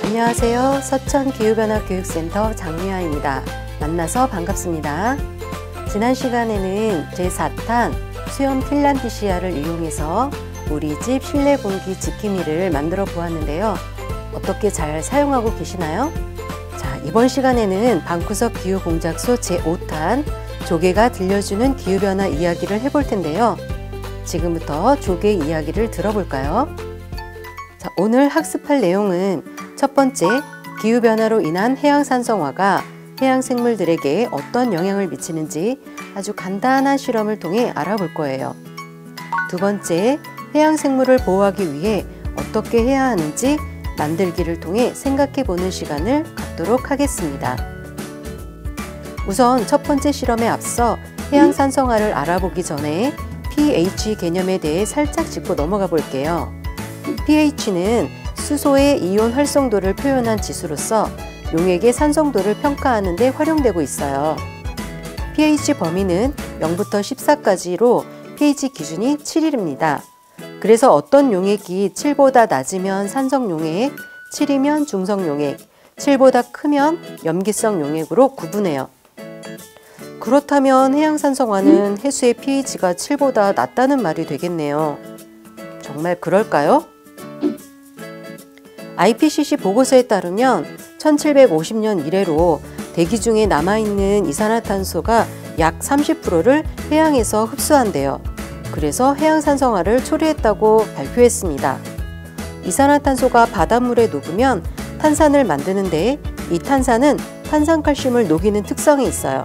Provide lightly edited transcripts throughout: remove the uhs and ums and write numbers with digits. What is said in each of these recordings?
안녕하세요. 서천기후변화교육센터 장미화입니다. 만나서 반갑습니다. 지난 시간에는 제4탄 수염 핀란디시아를 이용해서 우리 집 실내 공기 지킴이를 만들어 보았는데요. 어떻게 잘 사용하고 계시나요? 자, 이번 시간에는 방구석 기후공작소 제5탄 조개가 들려주는 기후변화 이야기를 해볼 텐데요. 지금부터 조개 이야기를 들어볼까요? 자, 오늘 학습할 내용은 첫 번째, 기후변화로 인한 해양산성화가 해양생물들에게 어떤 영향을 미치는지 아주 간단한 실험을 통해 알아볼 거예요. 두 번째, 해양생물을 보호하기 위해 어떻게 해야 하는지 만들기를 통해 생각해 보는 시간을 갖도록 하겠습니다. 우선 첫 번째 실험에 앞서 해양산성화를 알아보기 전에 pH 개념에 대해 살짝 짚고 넘어가 볼게요. pH는 수소의 이온 활성도를 표현한 지수로서 용액의 산성도를 평가하는 데 활용되고 있어요. pH 범위는 0부터 14까지로 pH 기준이 7입니다. 그래서 어떤 용액이 7보다 낮으면 산성 용액, 7이면 중성 용액, 7보다 크면 염기성 용액으로 구분해요. 그렇다면 해양산성화는 해수의 pH가 7보다 낮다는 말이 되겠네요. 정말 그럴까요? IPCC 보고서에 따르면 1750년 이래로 대기 중에 남아있는 이산화탄소가 약 30%를 해양에서 흡수한대요. 그래서 해양산성화를 초래했다고 발표했습니다. 이산화탄소가 바닷물에 녹으면 탄산을 만드는데 이 탄산은 탄산칼슘을 녹이는 특성이 있어요.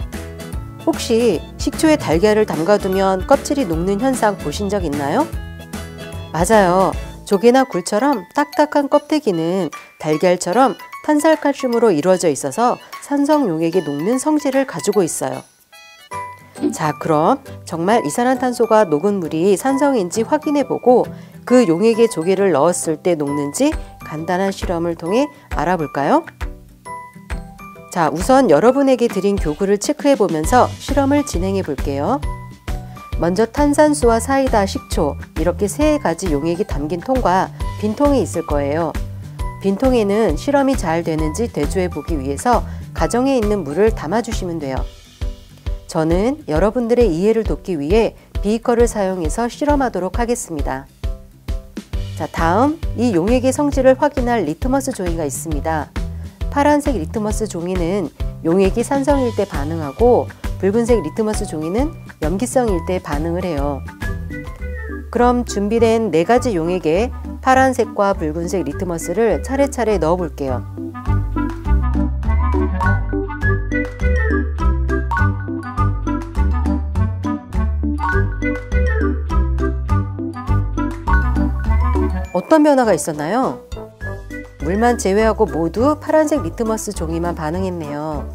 혹시 식초에 달걀을 담가두면 껍질이 녹는 현상 보신 적 있나요? 맞아요. 조개나 굴처럼 딱딱한 껍데기는 달걀처럼 탄산칼슘으로 이루어져 있어서 산성 용액이 녹는 성질을 가지고 있어요. 자, 그럼 정말 이산화탄소가 녹은 물이 산성인지 확인해보고 그 용액에 조개를 넣었을 때 녹는지 간단한 실험을 통해 알아볼까요? 자, 우선 여러분에게 드린 교구를 체크해보면서 실험을 진행해 볼게요. 먼저 탄산수와 사이다, 식초 이렇게 세 가지 용액이 담긴 통과 빈통이 있을 거예요. 빈통에는 실험이 잘 되는지 대조해 보기 위해서 가정에 있는 물을 담아주시면 돼요. 저는 여러분들의 이해를 돕기 위해 비커를 사용해서 실험하도록 하겠습니다. 자, 다음 이 용액의 성질을 확인할 리트머스 종이가 있습니다. 파란색 리트머스 종이는 용액이 산성일 때 반응하고 붉은색 리트머스 종이는 염기성일 때 반응을 해요. 그럼 준비된 4가지 용액에 파란색과 붉은색 리트머스를 차례차례 넣어 볼게요. 어떤 변화가 있었나요? 물만 제외하고 모두 파란색 리트머스 종이만 반응했네요.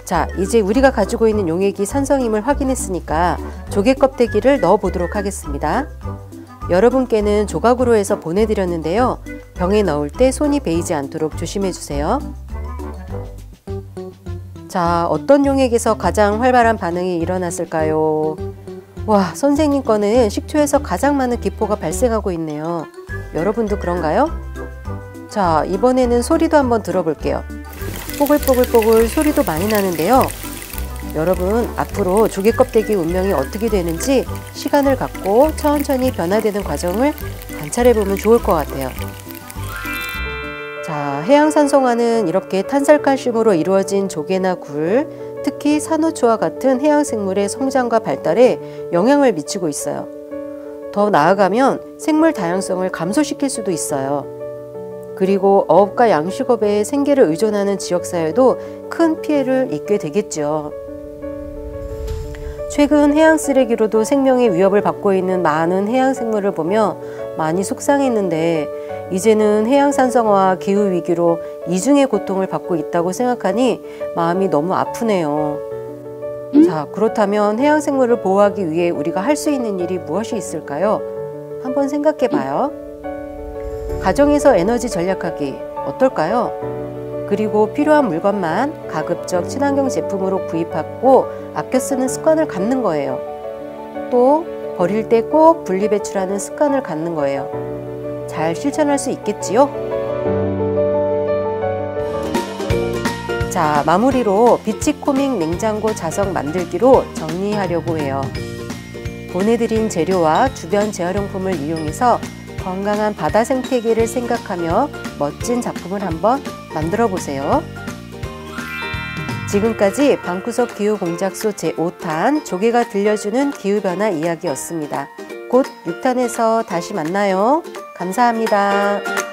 자, 이제 우리가 가지고 있는 용액이 산성임을 확인했으니까 조개 껍데기를 넣어 보도록 하겠습니다. 여러분께는 조각으로 해서 보내드렸는데요. 병에 넣을 때 손이 베이지 않도록 조심해 주세요. 자, 어떤 용액에서 가장 활발한 반응이 일어났을까요? 와, 선생님 거는 식초에서 가장 많은 기포가 발생하고 있네요. 여러분도 그런가요? 자, 이번에는 소리도 한번 들어볼게요. 뽀글뽀글뽀글 소리도 많이 나는데요. 여러분, 앞으로 조개 껍데기 운명이 어떻게 되는지 시간을 갖고 천천히 변화되는 과정을 관찰해보면 좋을 것 같아요. 자, 해양산성화는 이렇게 탄산칼슘으로 이루어진 조개나 굴, 특히 산호초와 같은 해양생물의 성장과 발달에 영향을 미치고 있어요. 더 나아가면 생물 다양성을 감소시킬 수도 있어요. 그리고 어업과 양식업에 생계를 의존하는 지역사회도 큰 피해를 입게 되겠죠. 최근 해양 쓰레기로도 생명의 위협을 받고 있는 많은 해양생물을 보며 많이 속상했는데 이제는 해양산성화와 기후위기로 이중의 고통을 받고 있다고 생각하니 마음이 너무 아프네요. 자, 그렇다면 해양생물을 보호하기 위해 우리가 할 수 있는 일이 무엇이 있을까요? 한번 생각해 봐요. 가정에서 에너지 절약하기 어떨까요? 그리고 필요한 물건만 가급적 친환경 제품으로 구입하고 아껴 쓰는 습관을 갖는 거예요. 또 버릴 때 꼭 분리배출하는 습관을 갖는 거예요. 잘 실천할 수 있겠지요? 자, 마무리로 비치코믹 냉장고 자석 만들기로 정리하려고 해요. 보내드린 재료와 주변 재활용품을 이용해서 건강한 바다 생태계를 생각하며 멋진 작품을 한번 만들어 보세요. 지금까지 방구석 기후공작소 제5탄 조개가 들려주는 기후변화 이야기였습니다. 곧 6탄에서 다시 만나요. 감사합니다.